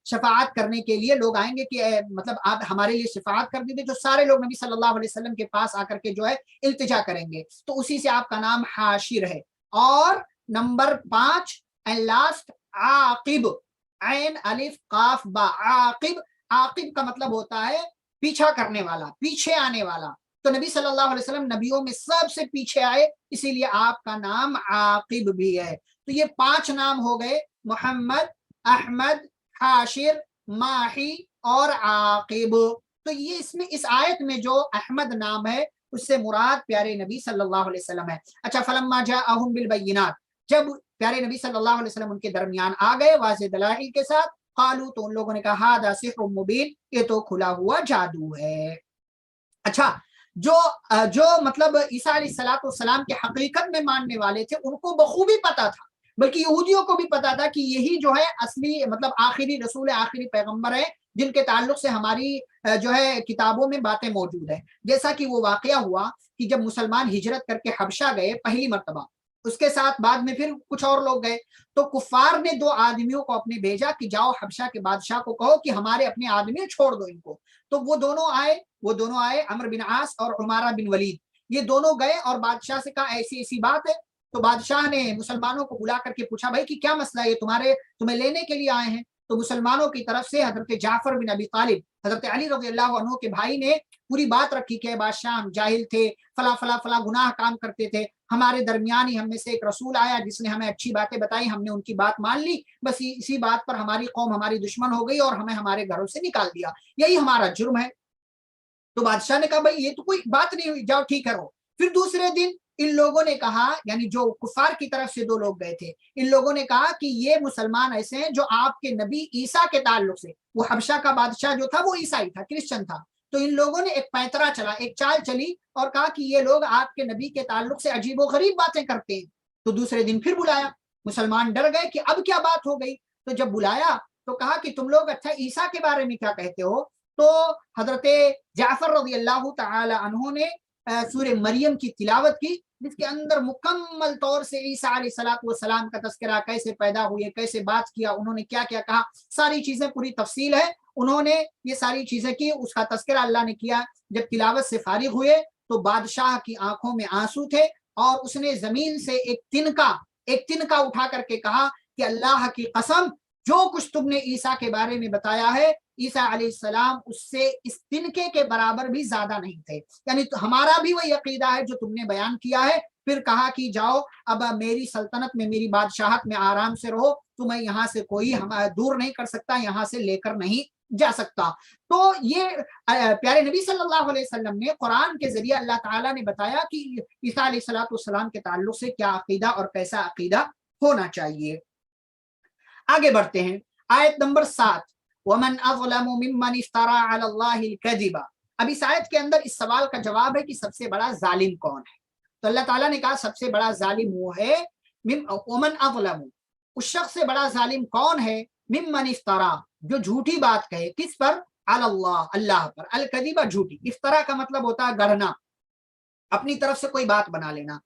شفاعت کرنے کے لیے لوگ آئیں گے کہ مطلب آپ ہمارے لیے شفاعت کر دیجیے، جو سارے لوگ نبی صلی اللہ علیہ وسلم کے پاس آ کر کے جو ہے التجا کریں گے، تو اسی سے آپ کا نام حاشر ہے۔ اور نمبر 5 اینڈ لاسٹ عاقب، عین الف قاف با، عاقب کا مطلب ہوتا ہے پیچھا کرنے والا، پیچھے آنے والا۔ تو نبی صلی اللہ علیہ وسلم نبیوں میں سب سے پیچھے آئے، اسی لیے آپ کا نام عاقب بھی ہے۔ تو یہ 5 نام ہو گئے، محمد، احمد، حاشر، ماہی اور عاقب۔ تو یہ اس آیت میں جو احمد نام ہے اس سے مراد پیارے نبی صلی اللہ علیہ وسلم ہے۔ اچھا، فلما جاءہم بالبینات، جب پیارے نبی صلی اللہ علیہ وسلم ان کے درمیان آ گئے واضح دلائل کے ساتھ، قالوا، تو ان لوگوں نے کہا ھذا سحر مبین، یہ تو کھلا ہوا جادو ہے۔ اچھا، جو مطلب عیسیٰ علیہ الصلوۃ والسلام کے حقیقت میں ماننے والے تھے ان کو بخوبی پتا تھا، بلکہ یہودیوں کو بھی پتا تھا کہ یہی جو ہے اصلی مطلب آخری رسول، آخری پیغمبر ہے، جن کے تعلق سے ہماری جو ہے کتابوں میں باتیں موجود ہیں۔ جیسا کہ وہ واقعہ ہوا کہ جب مسلمان ہجرت کر کے حبشہ گئے پہلی مرتبہ، اس کے ساتھ بعد میں پھر کچھ اور لوگ گئے، تو کفار نے 2 آدمیوں کو اپنے بھیجا کہ جاؤ حبشہ کے بادشاہ کو کہو کہ ہمارے اپنے آدمی چھوڑ دو ان کو۔ تو وہ دونوں آئے عمرو بن عاص اور عمارہ بن ولید، یہ دونوں گئے اور بادشاہ سے کہا ایسی ایسی بات ہے۔ تو بادشاہ نے مسلمانوں کو بلا کر کے پوچھا بھائی کہ کیا مسئلہ ہے، تمہیں لینے کے لیے آئے ہیں۔ تو مسلمانوں کی طرف سے حضرت جعفر بن ابی طالب، حضرت علی رضی اللہ عنہ کے بھائی نے پوری بات رکھی کہ بادشاہ ہم جاہل تھے، فلاں گناہ کام کرتے تھے، ہمارے درمیان ہی ہم میں سے ایک رسول آیا جس نے ہمیں اچھی باتیں بتائی، ہم نے ان کی بات مان لی، بس اسی بات پر ہماری قوم ہماری دشمن ہو گئی اور ہمیں ہمارے گھروں سے نکال دیا، یہی ہمارا جرم ہے۔ تو بادشاہ نے کہا بھائی یہ تو کوئی بات نہیں ہوئی، جاؤ ٹھیک کرو۔ پھر دوسرے دن ان لوگوں نے کہا، یعنی جو کفار کی طرف سے 2 لوگ گئے تھے، ان لوگوں نے کہا کہ یہ مسلمان ایسے ہیں جو آپ کے نبی عیسیٰ کے تعلق سے، وہ حبشہ کا بادشاہ جو تھا وہ عیسائی تھا، کرسچن تھا، تو ان لوگوں نے ایک پیترا چلا، ایک چال چلی اور کہا کہ یہ لوگ آپ کے نبی کے تعلق سے عجیب و غریب باتیں کرتے ہیں۔ تو دوسرے دن پھر بلایا، مسلمان ڈر گئے کہ اب کیا بات ہو گئی، تو جب بلایا تو کہا کہ تم لوگ اچھا عیسیٰ کے بارے میں کیا کہتے ہو؟ تو حضرت جعفر رضی اللہ تعالی عنہ نے سورہ مریم کی تلاوت کی، جس کے اندر مکمل طور سے عیسیٰ علیہ السلام کا تذکرہ، کیسے پیدا ہوئے، کیسے بات کیا، انہوں نے کیا کیا کہا، ساری چیزیں پوری تفصیل ہے، انہوں نے یہ ساری چیزیں کی، اس کا تذکرہ اللہ نے کیا۔ جب تلاوت سے فارغ ہوئے تو بادشاہ کی آنکھوں میں آنسو تھے، اور اس نے زمین سے ایک تنکا اٹھا کر کے کہا کہ اللہ کی قسم، جو کچھ تم نے عیسیٰ کے بارے میں بتایا ہے، عیسیٰ علیہ السلام اس سے اس تنکے کے برابر بھی زیادہ نہیں تھے، یعنی ہمارا بھی وہی عقیدہ ہے جو تم نے بیان کیا ہے۔ پھر کہا کہ جاؤ اب میری سلطنت میں، میری بادشاہت میں آرام سے رہو، تمہیں یہاں سے کوئی دور نہیں کر سکتا، یہاں سے لے کر نہیں جا سکتا۔ تو یہ پیارے نبی صلی اللہ علیہ وسلم نے قرآن کے ذریعے اللہ تعالیٰ نے بتایا کہ عیسیٰ علیہ السلام کے تعلق سے کیا عقیدہ اور کیسا عقیدہ ہونا چاہیے۔ آگے بڑھتے ہیں، آیت نمبر 7، وَمَنْ أَظْلَمُ مِمَّنِ افْتَرَىٰ عَلَى اللَّهِ الْكَذِبَ۔ اب اس آیت کے اندر اس سوال کا جواب ہے کہ سب سے بڑا ظالم کون ہے؟ تو اللہ تعالیٰ نے کہا سب سے بڑا ظالم وہ ہے، وَمَنْ أَظْلَمُ، اس شخص سے بڑا ظالم کون ہے، مِمَّنِ افْتَرَىٰ، جو جھوٹی بات کہے، کس پر؟ علی اللہ، اللہ پر، الکذبہ جھوٹی، افطرا کا مطلب ہوتا ہے گڑھنا، اپنی طرف سے کوئی بات بنا لینا،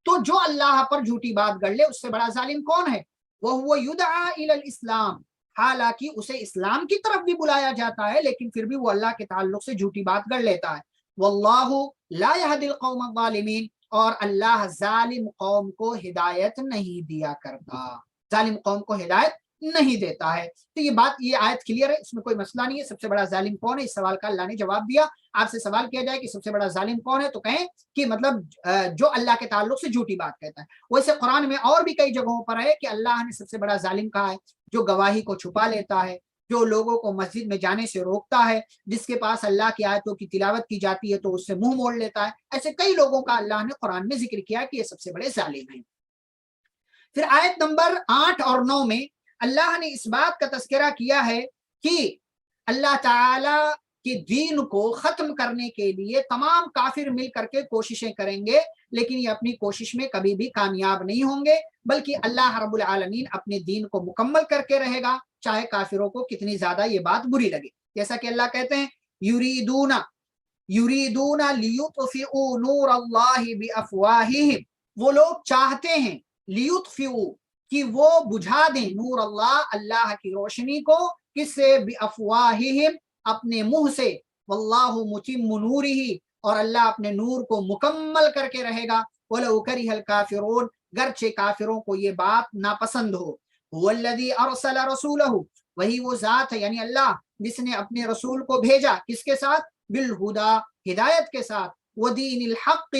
تو جو اللہ پر جھوٹی بات گڑھ لے اس سے بڑا ظالم کون ہے؟ وَهُوَ يُدْعَىٰ إِلَى الْإِسْلَامِ، حالانکہ اسے اسلام کی طرف بھی بلایا جاتا ہے لیکن پھر بھی وہ اللہ کے تعلق سے جھوٹی بات گڑھ لیتا ہے۔ وَاللَّهُ لَا يَهْدِي الْقَوْمَ الظَّالِمِينَ، اور اللہ ظالم قوم کو ہدایت نہیں دیا کرتا، ظالم قوم کو ہدایت نہیں دیتا ہے۔ تو یہ آیت کلیئر ہے، اس میں کوئی مسئلہ نہیں ہے۔ سب سے بڑا ظالم کون ہے، اس سوال کا اللہ نے جواب دیا۔ آپ سے سوال کیا جائے کہ سب سے بڑا ظالم کون ہے، تو کہیں کہ مطلب جو اللہ کے تعلق سے جھوٹی بات کہتا ہے۔ ویسے قرآن میں اور بھی کئی جگہوں پر ہے کہ اللہ نے سب سے بڑا ظالم کہا ہے جو گواہی کو چھپا لیتا ہے، جو لوگوں کو مسجد میں جانے سے روکتا ہے، جس کے پاس اللہ کی آیتوں کی تلاوت کی جاتی ہے تو اس سے منہ موڑ لیتا ہے۔ ایسے کئی لوگوں کا اللہ نے قرآن میں ذکر کیا کہ یہ سب سے بڑے ظالم ہیں۔ پھر آیت نمبر 8 اور 9 میں اللہ نے اس بات کا تذکرہ کیا ہے کہ اللہ تعالی کے دین کو ختم کرنے کے لیے تمام کافر مل کر کے کوششیں کریں گے، لیکن یہ اپنی کوشش میں کبھی بھی کامیاب نہیں ہوں گے، بلکہ اللہ رب العالمین اپنے دین کو مکمل کر کے رہے گا، چاہے کافروں کو کتنی زیادہ یہ بات بری لگے۔ جیسا کہ اللہ کہتے ہیں یریدون لیطفئوا نور اللہ بافواہہم، وہ لوگ چاہتے ہیں لیطفئوا، کہ وہ بجھا دیں، نور اللہ، اللہ کی روشنی کو، کس سے؟ بافواہہم، اپنے منہ سے، واللہ متم نورہ، اور اللہ اپنے نور کو مکمل کر کے رہے گا، ولو کرہ الکافرون، گرچہ کافروں کو یہ بات ناپسند ہو۔ هو الذی ارسل رسولہ، وہی وہ ذات ہے یعنی اللہ جس نے اپنے رسول کو بھیجا، کس کے ساتھ؟ بالہدی، ہدایت کے ساتھ، ودین الحق،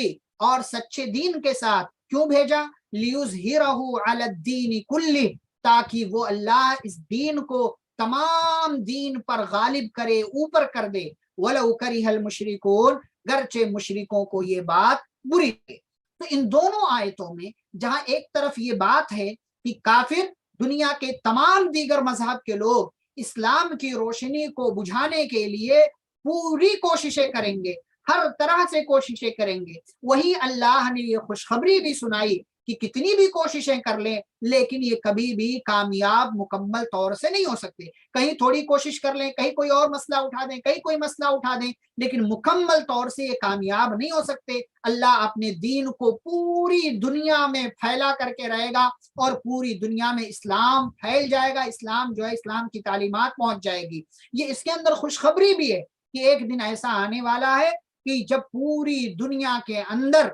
اور سچے دین کے ساتھ۔ کیوں بھیجا؟ لیظہرہ علی الدین کلہ، تاکہ وہ اللہ اس دین کو تمام دین پر غالب کرے، اوپر کر دے۔ ولو کرہ المشرکون، گرچہ مشرکوں کو یہ بات بری لگے۔ تو ان دونوں آیتوں میں جہاں ایک طرف یہ بات ہے کہ کافر، دنیا کے تمام دیگر مذہب کے لوگ اسلام کی روشنی کو بجھانے کے لیے پوری کوششیں کریں گے، ہر طرح سے کوششیں کریں گے، وہی اللہ نے یہ خوشخبری بھی سنائی کہ کتنی بھی کوششیں کر لیں لیکن یہ کبھی بھی کامیاب مکمل طور سے نہیں ہو سکتے۔ کہیں تھوڑی کوشش کر لیں، کہیں کوئی اور مسئلہ اٹھا دیں، کہیں کوئی مسئلہ اٹھا دیں، لیکن مکمل طور سے یہ کامیاب نہیں ہو سکتے۔ اللہ اپنے دین کو پوری دنیا میں پھیلا کر کے رہے گا، اور پوری دنیا میں اسلام پھیل جائے گا، اسلام جو ہے، اسلام کی تعلیمات پہنچ جائے گی۔ یہ اس کے اندر خوشخبری بھی ہے کہ ایک دن ایسا آنے والا ہے کہ جب پوری دنیا کے اندر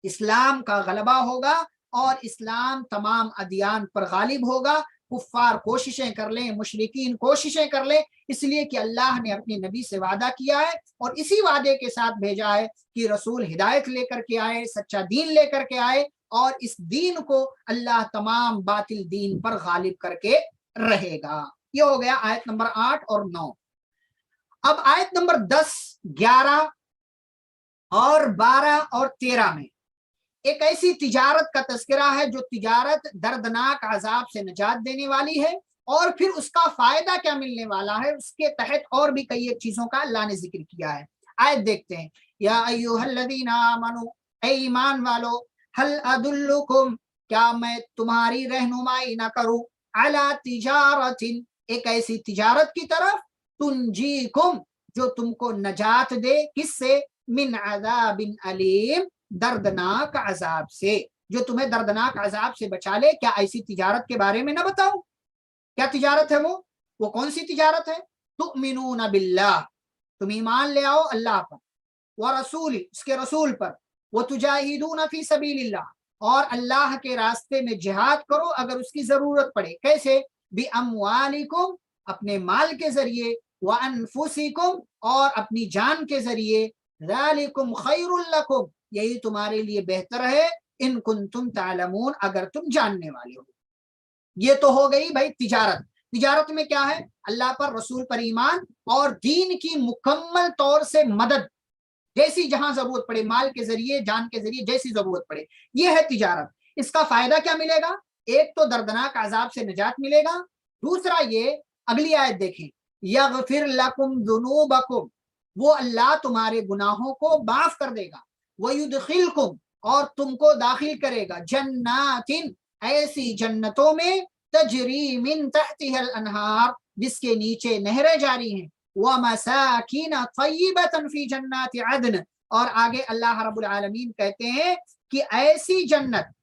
اسلام کا غلبہ ہوگا اور اسلام تمام ادیان پر غالب ہوگا۔ کفار کوششیں کر لیں، مشرکین کوششیں کر لیں، اس لیے کہ اللہ نے اپنے نبی سے وعدہ کیا ہے اور اسی وعدے کے ساتھ بھیجا ہے کہ رسول ہدایت لے کر کے آئے، سچا دین لے کر کے آئے، اور اس دین کو اللہ تمام باطل دین پر غالب کر کے رہے گا۔ یہ ہو گیا آیت نمبر 8 اور 9۔ اب آیت نمبر 10، 11 اور 12 اور 13 میں ایک ایسی تجارت کا تذکرہ ہے جو تجارت دردناک عذاب سے نجات دینے والی ہے، اور پھر اس کا فائدہ کیا ملنے والا ہے، اس کے تحت اور بھی کئی ایک چیزوں کا اللہ نے ذکر کیا ہے۔ آیت دیکھتے ہیں، یا ایھا الذین آمنوا، اے ایمان والو، هل ادلکم، کیا میں تمہاری رہنمائی نہ کروں، علی تجارت، ایک ایسی تجارت کی طرف، تنجیکم، جو تم کو نجات دے، کس سے، من عذاب علیم، دردناک عذاب سے، جو تمہیں دردناک عذاب سے بچا لے۔ کیا ایسی تجارت کے بارے میں نہ بتاؤں؟ کیا تجارت ہے وہ کون سی تجارت ہے؟ تؤمنون باللہ، تم ایمان لے آؤ اللہ پر، ورسول، اس کے رسول پر، وتجاہدون فی سبیل اللہ، اور اللہ کے راستے میں جہاد کرو اگر اس کی ضرورت پڑے۔ کیسے؟ باموالکم، اپنے مال کے ذریعے، وانفسکم، اور اپنی جان کے ذریعے، ذالکم خیر لکم، یہی تمہارے لیے بہتر ہے، ان کنتم تعلمون، اگر تم جاننے والے ہو۔ یہ تو ہو گئی بھائی تجارت۔ تجارت میں کیا ہے؟ اللہ پر، رسول پر ایمان، اور دین کی مکمل طور سے مدد، جیسی جہاں ضرورت پڑے، مال کے ذریعے، جان کے ذریعے، جیسی ضرورت پڑے، یہ ہے تجارت۔ اس کا فائدہ کیا ملے گا؟ ایک تو دردناک عذاب سے نجات ملے گا، دوسرا یہ، اگلی آیت دیکھیں، یغفر لکم ذنوبکم، وہ اللہ تمہارے گناہوں کو معاف کر دے گا، ویدخلکم، اور تم کو داخل کرے گا، جنات، ایسی جنتوں میں، تجری من تحتها الانہار، جس کے نیچے نہریں جاری ہیں، وَمَسَاكِنَ طَيِّبَةً فِي جَنَّاتِ عَدْنٍ، اور آگے اللہ رب العالمین کہتے ہیں کہ ایسی جنت،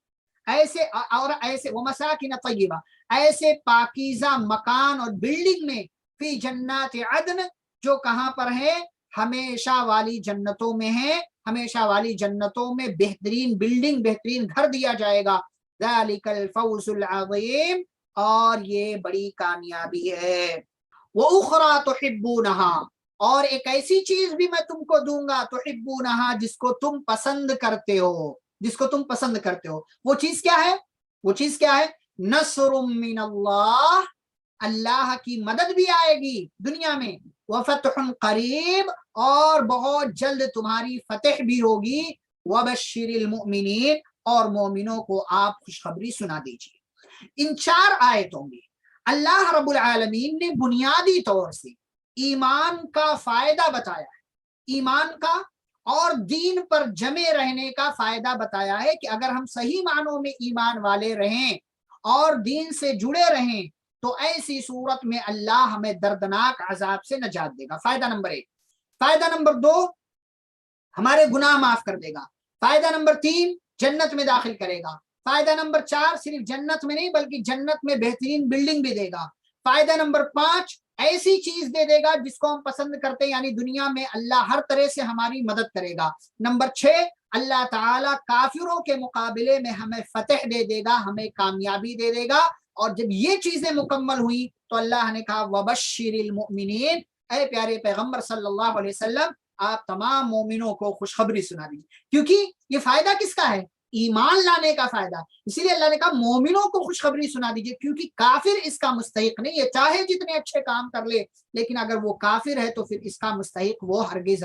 ایسے وَمَسَاكِنَ طَيِّبَةً، ایسے پاکیزہ مکان اور بلڈنگ میں، فی جنات عدن، جو کہاں پر ہے؟ ہمیشہ والی جنتوں میں ہے، ہمیشہ والی جنتوں میں بہترین بلڈنگ، بہترین گھر دیا جائے گا۔ ذَلِكَ الْفَوْزُ الْعَظِيمُ، اور یہ بڑی کامیابی ہے۔ وَأُخْرَى تُحِبُّونَهَا، اور ایک ایسی چیز بھی میں تم کو دوں گا، تُحِبُّونَهَا، جس کو تم پسند کرتے ہو، جس کو تم پسند کرتے ہو۔ وہ چیز کیا ہے؟ وہ چیز کیا ہے؟ نصر من اللہ، اللہ کی مدد بھی آئے گی دنیا میں، وفتح قریب، اور بہت جلد تمہاری فتح بھی ہوگی، وبشر المؤمنین، اور مومنوں کو آپ خوشخبری سنا دیجیے۔ ان چار آیتوں میں اللہ رب العالمین نے بنیادی طور سے ایمان کا فائدہ بتایا ہے، ایمان کا اور دین پر جمے رہنے کا فائدہ بتایا ہے، کہ اگر ہم صحیح معنوں میں ایمان والے رہیں اور دین سے جڑے رہیں تو ایسی صورت میں اللہ ہمیں دردناک عذاب سے نجات دے گا۔ فائدہ نمبر 1۔ فائدہ نمبر 2، ہمارے گناہ معاف کر دے گا۔ فائدہ نمبر 3، جنت میں داخل کرے گا۔ فائدہ نمبر 4، صرف جنت میں نہیں بلکہ جنت میں بہترین بلڈنگ بھی دے گا۔ فائدہ نمبر 5، ایسی چیز دے دے گا جس کو ہم پسند کرتے ہیں، یعنی دنیا میں اللہ ہر طرح سے ہماری مدد کرے گا۔ نمبر 6، اللہ تعالیٰ کافروں کے مقابلے میں ہمیں فتح دے دے گا، ہمیں کامیابی دے دے گا۔ اور جب یہ چیزیں مکمل ہوئی تو اللہ نے کہا وَبَشِّرِ الْمُؤْمِنِينَ، اے پیارے پیغمبر صلی اللہ علیہ وسلم، آپ تمام مومنوں کو خوشخبری سنا دیجیے۔ کیونکہ یہ فائدہ کس کا ہے؟ ایمان لانے کا فائدہ۔ اسی لیے اللہ نے کہا مومنوں کو خوشخبری سنا دیجیے، کیونکہ کافر اس کا مستحق نہیں ہے، چاہے جتنے اچھے کام کر لے، لیکن اگر وہ کافر ہے تو پھر اس کا مستحق وہ ہرگز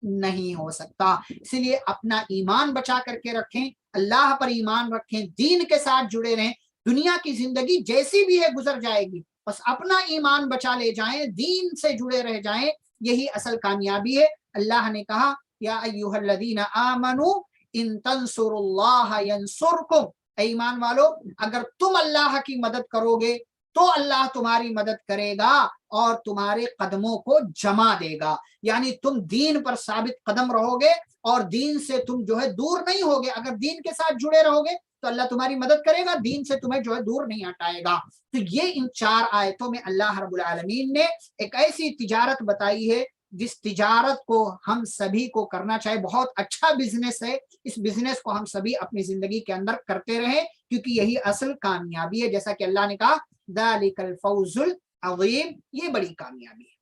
نہیں ہو سکتا۔ اسی لیے اپنا ایمان بچا کر کے رکھیں، اللہ پر ایمان رکھیں، دین کے ساتھ جڑے رہیں۔ دنیا کی زندگی جیسی بھی ہے گزر جائے گی، بس اپنا ایمان بچا لے جائیں، دین سے جڑے رہ جائیں، یہی اصل کامیابی ہے۔ اللہ نے کہا یا ایھا الذین آمنوا ان تنصروا اللہ ینصرکم، اے ایمان والو، اگر تم اللہ کی مدد کرو گے تو اللہ تمہاری مدد کرے گا اور تمہارے قدموں کو جما دے گا۔ یعنی تم دین پر ثابت قدم رہو گے اور دین سے تم جو ہے دور نہیں ہوگے۔ اگر دین کے ساتھ جڑے رہو گے تو اللہ تمہاری مدد کرے گا، دین سے تمہیں جو ہے دور نہیں ہٹائے گا۔ تو یہ ان 4 آیتوں میں اللہ رب العالمین نے ایک ایسی تجارت بتائی ہے جس تجارت کو ہم سبھی کو کرنا چاہیے۔ بہت اچھا بزنس ہے، اس بزنس کو ہم سبھی اپنی زندگی کے اندر کرتے رہیں، کیونکہ یہی اصل کامیابی ہے۔ جیسا کہ اللہ نے کہا ذالک الفوز العظیم، یہ بڑی کامیابی ہے۔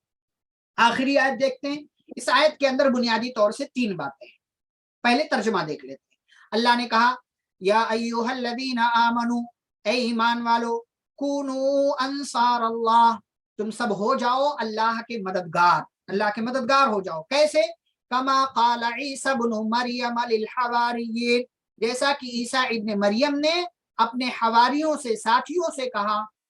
آخری آیت دیکھتے ہیں۔ اس آیت کے اندر بنیادی طور سے 3 باتیں ہیں۔ پہلے ترجمہ دیکھ لیتے ہیں۔ اللہ نے کہا یا ایھا الذین آمنوا، اے ایمان والو، کونوا انصار اللہ، تم سب ہو جاؤ اللہ کے مددگار، اللہ کے مددگار ہو جاؤ۔ کیسے؟ کما قال عیسی ابن مریم للحواریین، جیسا کہ عیسیٰ ابن مریم نے اپنے حواریوں سے، ساتھیوں سے کہا،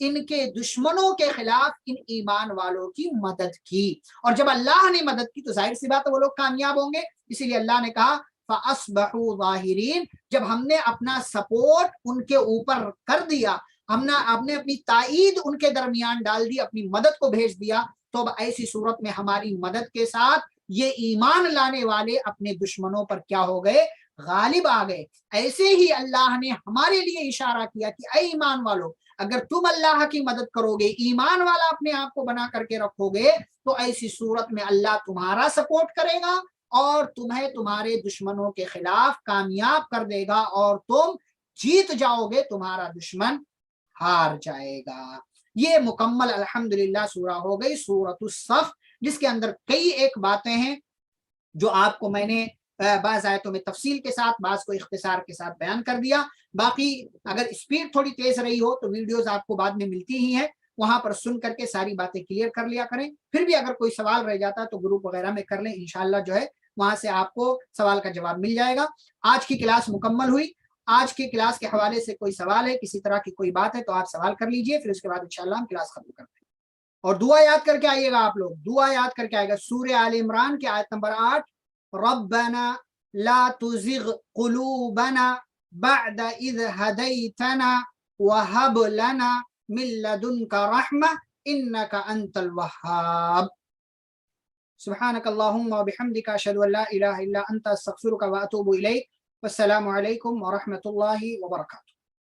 ان کے دشمنوں کے خلاف ان ایمان والوں کی مدد کی، اور جب اللہ نے مدد کی تو ظاہر سی بات ہے وہ لوگ کامیاب ہوں گے، اسی لیے اللہ نے کہا فَأَصْبَحُوا ظَاهِرِينَ، جب ہم نے اپنا سپورٹ ان کے اوپر کر دیا، ہم نے اپنی تائید ان کے درمیان ڈال دی، اپنی مدد کو بھیج دیا، تو اب ایسی صورت میں ہماری مدد کے ساتھ یہ ایمان لانے والے اپنے دشمنوں پر کیا ہو گئے؟ غالب آ گئے۔ ایسے ہی اللہ نے ہمارے لیے اشارہ کیا کہ اے ایمان والو، اگر تم اللہ کی مدد کرو گے، ایمان والا اپنے آپ کو بنا کر کے رکھو گے، تو ایسی صورت میں اللہ تمہارا سپورٹ کرے گا اور تمہیں تمہارے دشمنوں کے خلاف کامیاب کر دے گا، اور تم جیت جاؤ گے، تمہارا دشمن ہار جائے گا۔ یہ مکمل الحمدللہ سورہ ہو گئی، سورۃ الصف، جس کے اندر کئی ایک باتیں ہیں جو آپ کو میں نے بعض آیتوں میں تفصیل کے ساتھ، بعض کو اختصار کے ساتھ بیان کر دیا۔ باقی اگر اسپیڈ تھوڑی تیز رہی ہو تو ویڈیوز آپ کو بعد میں ملتی ہی ہیں، وہاں پر سن کر کے ساری باتیں کلیئر کر لیا کریں۔ پھر بھی اگر کوئی سوال رہ جاتا تو گروپ وغیرہ میں کر لیں، انشاءاللہ جو ہے وہاں سے آپ کو سوال کا جواب مل جائے گا۔ آج کی کلاس مکمل ہوئی۔ آج کی کلاس کے حوالے سے کوئی سوال ہے، کسی طرح کی کوئی بات ہے تو آپ سوال کر لیجئے، پھر اس کے بعد انشاءاللہ ہم کلاس ختم کرتے ہیں۔ اور دعا یاد کر کے آئیے گا، آپ لوگ دعا یاد کر کے آئے گا۔ سورہ آل عمران کی آیت نمبر 8، ربنا لا تزغ قلوبنا بعد اذ هديتنا وهب لنا من لدنك رحمة انك انت الوهاب۔ سبحانك اللهم وبحمدك اشهد ان لا اله الا انت استغفرك واتوب اليك، والسلام عليكم ورحمة الله وبركاته۔